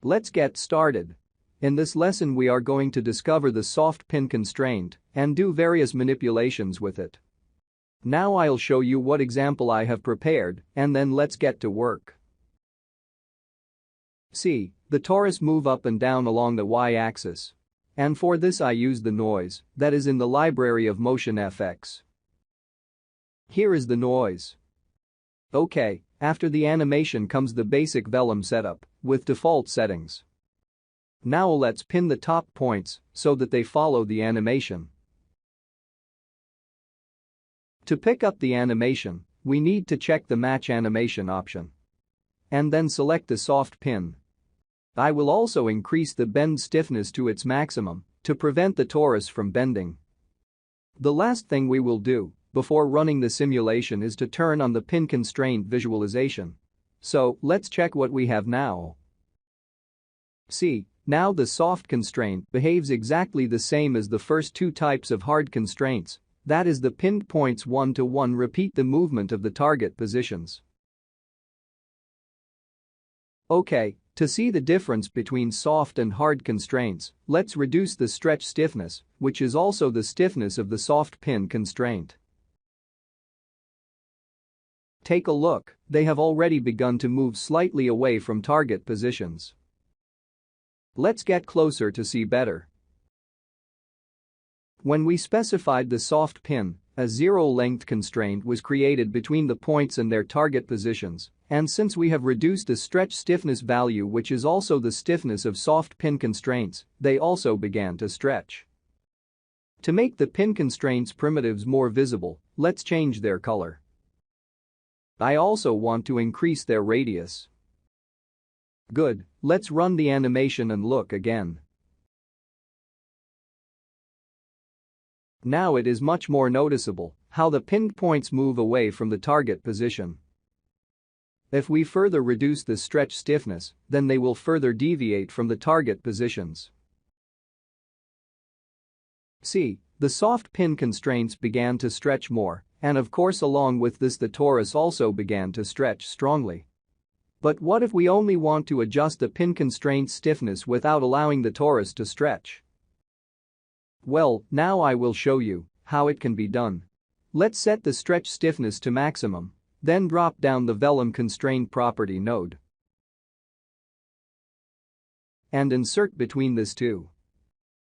Let's get started. In this lesson we are going to discover the soft pin constraint and do various manipulations with it. Now I'll show you what example I have prepared and then let's get to work. See, the torus move up and down along the y-axis. And for this I use the noise that is in the library of Motion FX. Here is the noise. Okay, after the animation comes the basic Vellum setup with default settings. Now let's pin the top points so that they follow the animation. To pick up the animation, we need to check the Match Animation option. And then select the soft pin. I will also increase the bend stiffness to its maximum to prevent the torus from bending. The last thing we will do before running the simulation is to turn on the pin constraint visualization. So, let's check what we have now. See, now the soft constraint behaves exactly the same as the first two types of hard constraints. That is, the pinned points 1 to 1 repeat the movement of the target positions. Okay, to see the difference between soft and hard constraints, let's reduce the stretch stiffness, which is also the stiffness of the soft pin constraint. Take a look, they have already begun to move slightly away from target positions. Let's get closer to see better. When we specified the soft pin, a zero-length constraint was created between the points and their target positions, and since we have reduced the stretch stiffness value, which is also the stiffness of soft pin constraints, they also began to stretch. To make the pin constraints primitives more visible, let's change their color. I also want to increase their radius. Good, let's run the animation and look again. Now it is much more noticeable how the pinned points move away from the target position. If we further reduce the stretch stiffness, then they will further deviate from the target positions. See, the soft pin constraints began to stretch more, and of course along with this the torus also began to stretch strongly. But what if we only want to adjust the pin constraint stiffness without allowing the torus to stretch? Well, now I will show you how it can be done. Let's set the stretch stiffness to maximum, then drop down the Vellum constraint property node and insert between this two.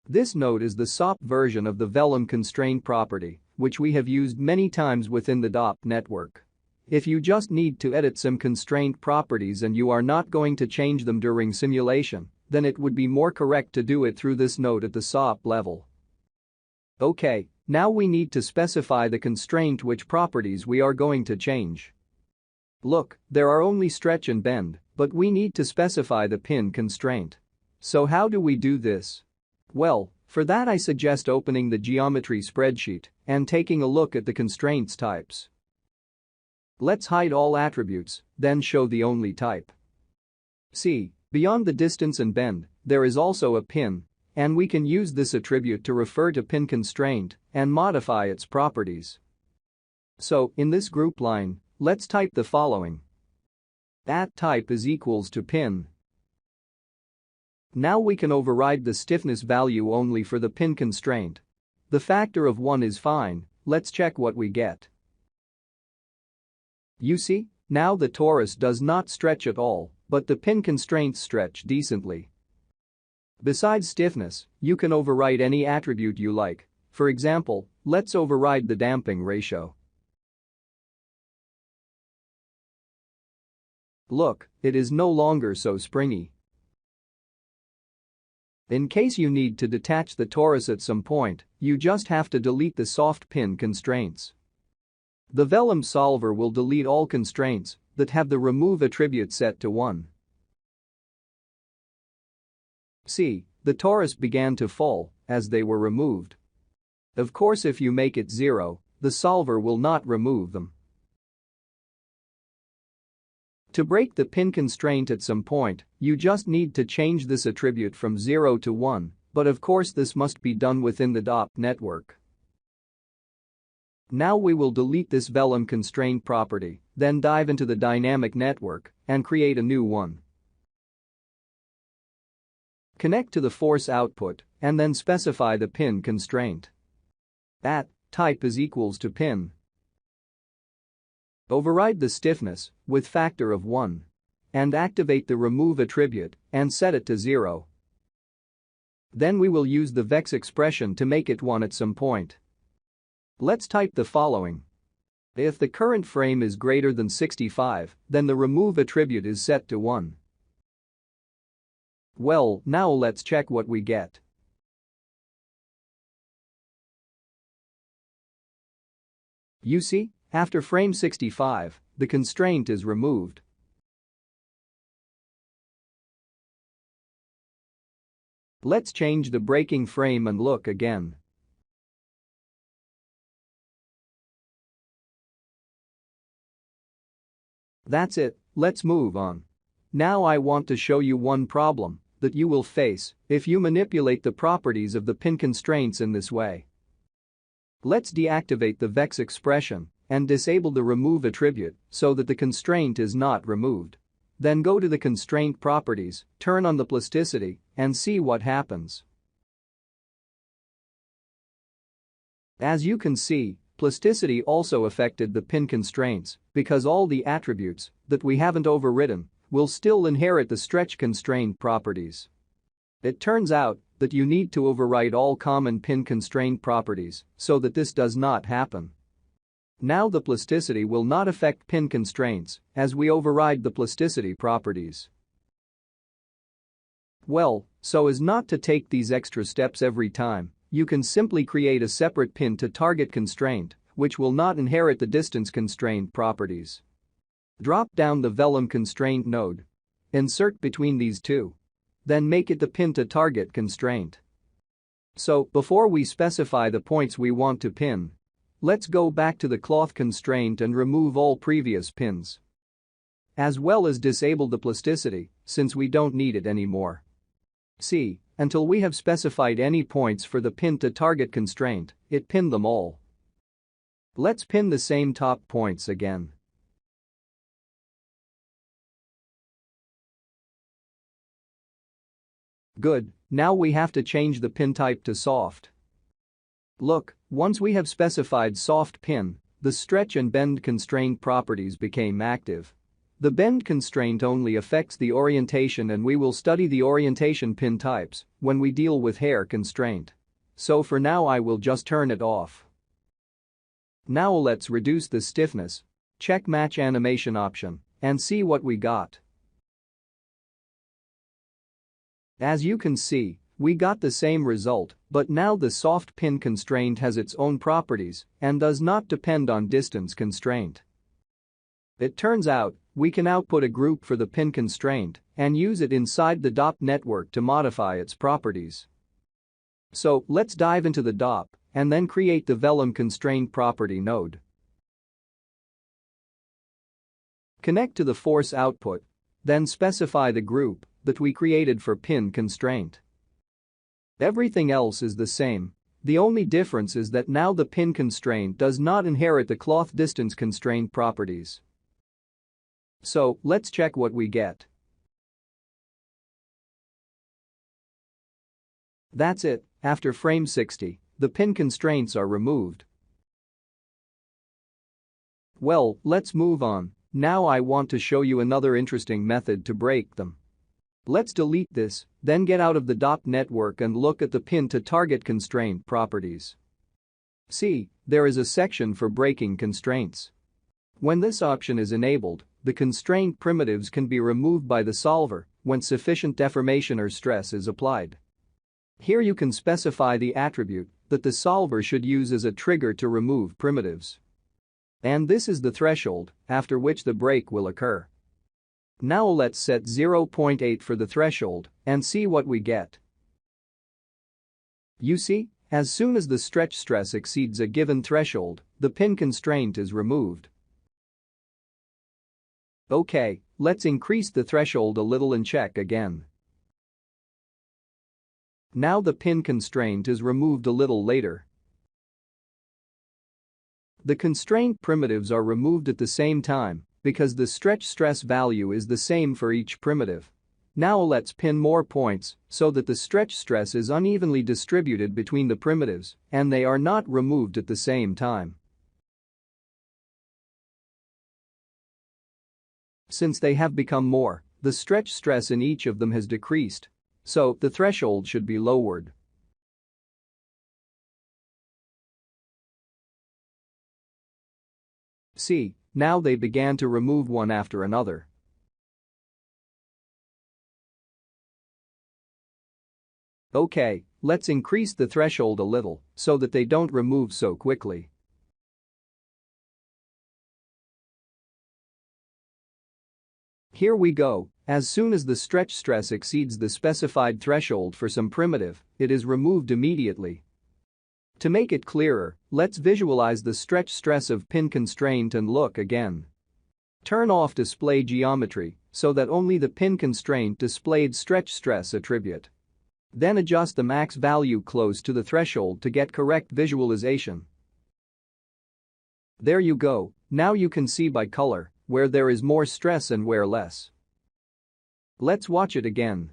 This node is the SOP version of the Vellum constraint property, which we have used many times within the DOP network. If you just need to edit some constraint properties and you are not going to change them during simulation, then it would be more correct to do it through this node at the SOP level. Okay, now we need to specify the constraint which properties we are going to change. Look, there are only stretch and bend, but we need to specify the pin constraint. So how do we do this? Well, for that I suggest opening the geometry spreadsheet and taking a look at the constraints types. Let's hide all attributes, then show the only type. See, beyond the distance and bend, there is also a pin. And we can use this attribute to refer to pin constraint and modify its properties. So, in this group line, let's type the following. @type is equals to pin. Now we can override the stiffness value only for the pin constraint. The factor of 1 is fine, let's check what we get. You see, now the torus does not stretch at all, but the pin constraints stretch decently. Besides stiffness, you can override any attribute you like. For example, let's override the damping ratio. Look, it is no longer so springy. In case you need to detach the torus at some point, you just have to delete the soft pin constraints. The Vellum solver will delete all constraints that have the remove attribute set to 1. See, the torus began to fall as they were removed. Of course, if you make it 0, the solver will not remove them. To break the pin constraint at some point, you just need to change this attribute from 0 to 1, but of course this must be done within the DOP network. Now we will delete this Vellum constraint property, then dive into the dynamic network and create a new one. Connect to the force output and then specify the pin constraint. At type is equals to pin. Override the stiffness with factor of 1. And activate the remove attribute and set it to 0. Then we will use the vex expression to make it 1 at some point. Let's type the following. If the current frame is greater than 65, then the remove attribute is set to 1. Well, now let's check what we get. You see, after frame 65, the constraint is removed. Let's change the breaking frame and look again. That's it, let's move on. Now I want to show you one problem that you will face if you manipulate the properties of the pin constraints in this way. Let's deactivate the vex expression and disable the remove attribute so that the constraint is not removed. Then go to the constraint properties, turn on the plasticity, and see what happens. As you can see, plasticity also affected the pin constraints because all the attributes that we haven't overridden will still inherit the stretch constraint properties. It turns out that you need to override all common pin constraint properties so that this does not happen. Now the plasticity will not affect pin constraints as we override the plasticity properties. Well, so as not to take these extra steps every time, you can simply create a separate pin to target constraint which will not inherit the distance constraint properties. Drop down the Vellum constraint node. Insert between these two. Then make it the pin to target constraint. So, before we specify the points we want to pin, let's go back to the cloth constraint and remove all previous pins. As well as disable the plasticity, since we don't need it anymore. See, until we have specified any points for the pin to target constraint, it pinned them all. Let's pin the same top points again. Good, now we have to change the pin type to soft. Look, once we have specified soft pin, the stretch and bend constraint properties became active. The bend constraint only affects the orientation and we will study the orientation pin types when we deal with hair constraint. So for now I will just turn it off. Now let's reduce the stiffness, check match animation option, and see what we got. As you can see, we got the same result, but now the soft pin constraint has its own properties and does not depend on distance constraint. It turns out, we can output a group for the pin constraint and use it inside the DOP network to modify its properties. So, let's dive into the DOP and then create the Vellum constraint property node. Connect to the force output, then specify the group that we created for pin constraint. Everything else is the same. The only difference is that now the pin constraint does not inherit the cloth distance constraint properties. So, let's check what we get. That's it, after frame 60, the pin constraints are removed. Well, let's move on. Now I want to show you another interesting method to break them. Let's delete this, then get out of the DOP network and look at the pin to target constraint properties. See, there is a section for breaking constraints. When this option is enabled, the constraint primitives can be removed by the solver when sufficient deformation or stress is applied. Here you can specify the attribute that the solver should use as a trigger to remove primitives. And this is the threshold after which the break will occur. Now let's set 0.8 for the threshold and see what we get. You see, as soon as the stretch stress exceeds a given threshold, the pin constraint is removed. Okay, let's increase the threshold a little and check again. Now the pin constraint is removed a little later. The constraint primitives are removed at the same time because the stretch stress value is the same for each primitive. Now let's pin more points so that the stretch stress is unevenly distributed between the primitives and they are not removed at the same time. Since they have become more, the stretch stress in each of them has decreased, so the threshold should be lowered. See, now they began to remove one after another. Okay, let's increase the threshold a little so that they don't remove so quickly. Here we go. As soon as the stretch stress exceeds the specified threshold for some primitive, it is removed immediately. To make it clearer, let's visualize the stretch stress of pin constraint and look again. Turn off display geometry so that only the pin constraint displayed stretch stress attribute. Then adjust the max value close to the threshold to get correct visualization. There you go, now you can see by color where there is more stress and where less. Let's watch it again.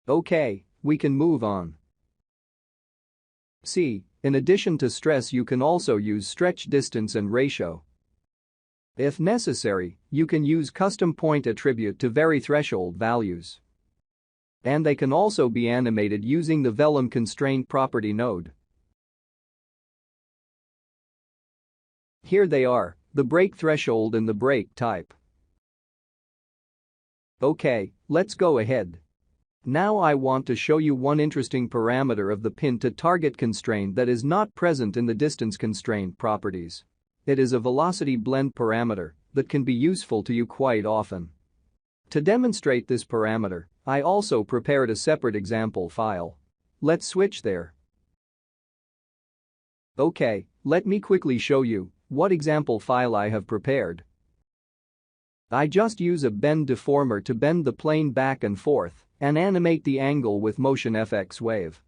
Okay, we can move on. See, in addition to stress you can also use stretch distance and ratio. If necessary, you can use custom point attribute to vary threshold values. And they can also be animated using the Vellum constraint property node. Here they are, the break threshold and the break type. Okay, let's go ahead. Now I want to show you one interesting parameter of the pin to target constraint that is not present in the distance constraint properties. It is a velocity blend parameter that can be useful to you quite often. To demonstrate this parameter, I also prepared a separate example file. Let's switch there. Okay, let me quickly show you what example file I have prepared. I just use a bend deformer to bend the plane back and forth and animate the angle with motion FX wave.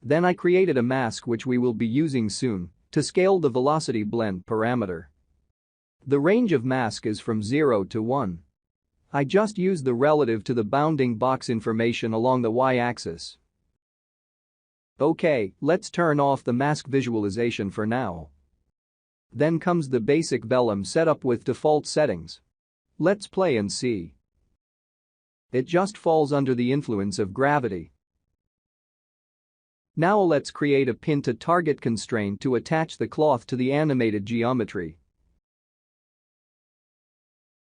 Then I created a mask which we will be using soon to scale the velocity blend parameter. The range of mask is from 0 to 1. I just use the relative to the bounding box information along the y-axis. Okay, let's turn off the mask visualization for now. Then comes the basic Vellum setup with default settings. Let's play and see. It just falls under the influence of gravity. Now let's create a pin to target constraint to attach the cloth to the animated geometry.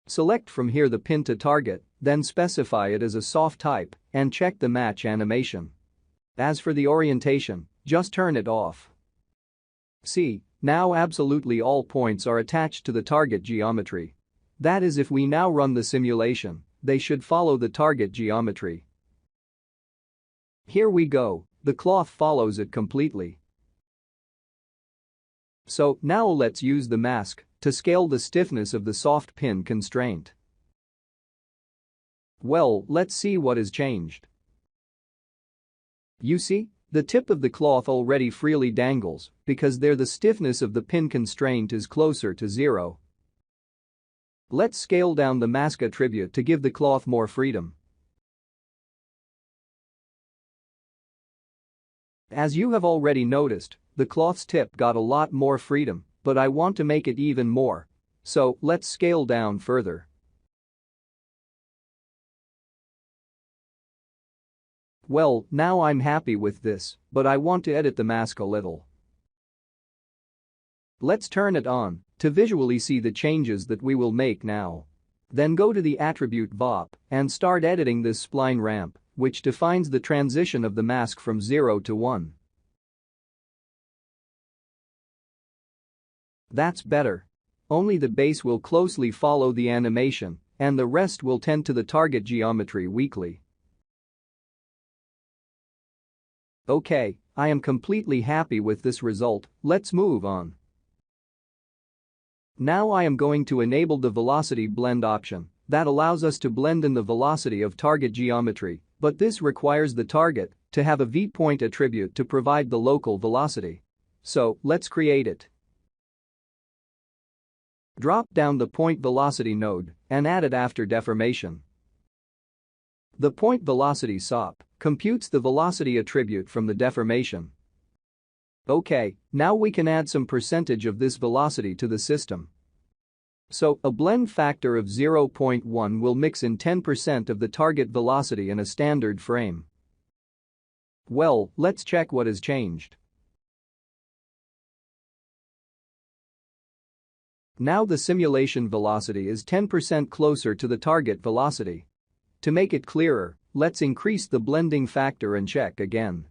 Select from here the pin to target, then specify it as a soft type and check the match animation. As for the orientation, just turn it off. See, now absolutely all points are attached to the target geometry. That is, if we now run the simulation, they should follow the target geometry. Here we go, the cloth follows it completely. So now let's use the mask to scale the stiffness of the soft pin constraint. Well, let's see what has changed. You see, the tip of the cloth already freely dangles because there the stiffness of the pin constraint is closer to 0. Let's scale down the mask attribute to give the cloth more freedom. As you have already noticed, the cloth's tip got a lot more freedom, but I want to make it even more. So let's scale down further. Well, now I'm happy with this, but I want to edit the mask a little. Let's turn it on to visually see the changes that we will make now. Then go to the attribute VOP and start editing this spline ramp, which defines the transition of the mask from 0 to 1. That's better. Only the base will closely follow the animation, and the rest will tend to the target geometry weakly. Okay, I am completely happy with this result, let's move on. Now I am going to enable the velocity blend option that allows us to blend in the velocity of target geometry, but this requires the target to have a v-point attribute to provide the local velocity. So let's create it. Drop down the point velocity node and add it after deformation. The point velocity SOP computes the velocity attribute from the deformation. Okay, now we can add some percentage of this velocity to the system. So, a blend factor of 0.1 will mix in 10% of the target velocity in a standard frame. Well, let's check what has changed. Now the simulation velocity is 10% closer to the target velocity. To make it clearer, let's increase the blending factor and check again.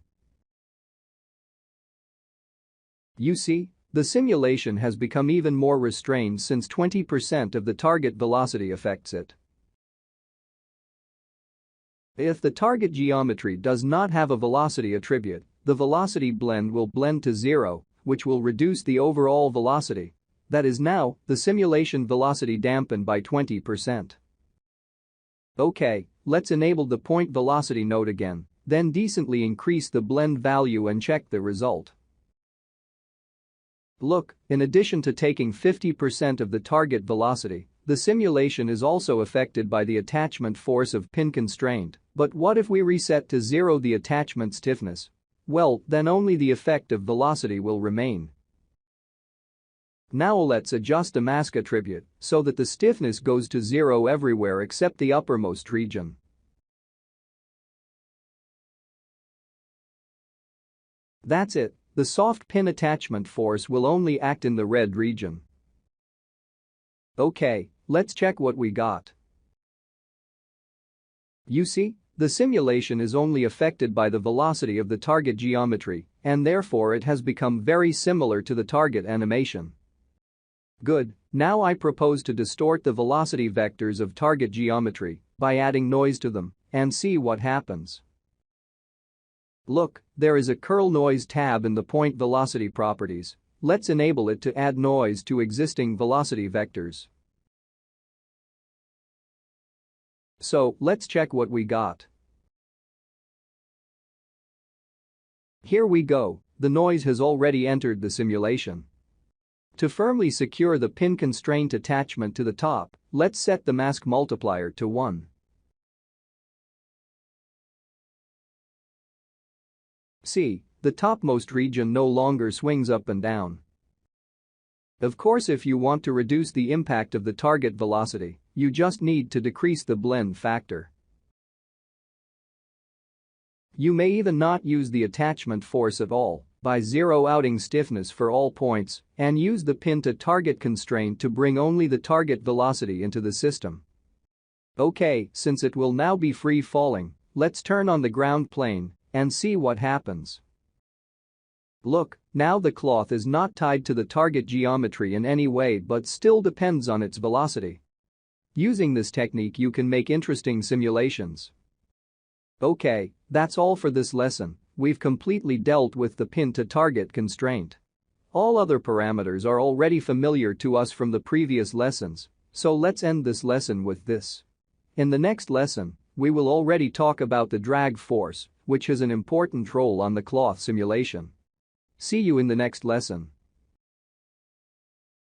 You see, the simulation has become even more restrained since 20% of the target velocity affects it. If the target geometry does not have a velocity attribute, the velocity blend will blend to zero, which will reduce the overall velocity. That is now, the simulation velocity dampened by 20%. Okay, let's enable the point velocity node again, then decently increase the blend value and check the result. Look, in addition to taking 50% of the target velocity, the simulation is also affected by the attachment force of pin constraint. But what if we reset to zero the attachment stiffness? Well, then only the effect of velocity will remain. Now let's adjust the mask attribute so that the stiffness goes to zero everywhere except the uppermost region. That's it. The soft pin attachment force will only act in the red region. Okay, let's check what we got. You see, the simulation is only affected by the velocity of the target geometry, and therefore it has become very similar to the target animation. Good, now I propose to distort the velocity vectors of target geometry by adding noise to them and see what happens. Look, there is a curl noise tab in the point velocity properties. Let's enable it to add noise to existing velocity vectors. So, let's check what we got. Here we go, the noise has already entered the simulation. To firmly secure the pin constraint attachment to the top, let's set the mask multiplier to 1. See, the topmost region no longer swings up and down. Of course, if you want to reduce the impact of the target velocity, you just need to decrease the blend factor. You may even not use the attachment force at all by zero-outing stiffness for all points and use the pin to target constraint to bring only the target velocity into the system. Okay, since it will now be free falling, let's turn on the ground plane and see what happens. Look, now the cloth is not tied to the target geometry in any way but still depends on its velocity. Using this technique you can make interesting simulations. Okay, that's all for this lesson. We've completely dealt with the pin to target constraint. All other parameters are already familiar to us from the previous lessons, so let's end this lesson with this. In the next lesson, we will already talk about the drag force, which has an important role on the cloth simulation. See you in the next lesson.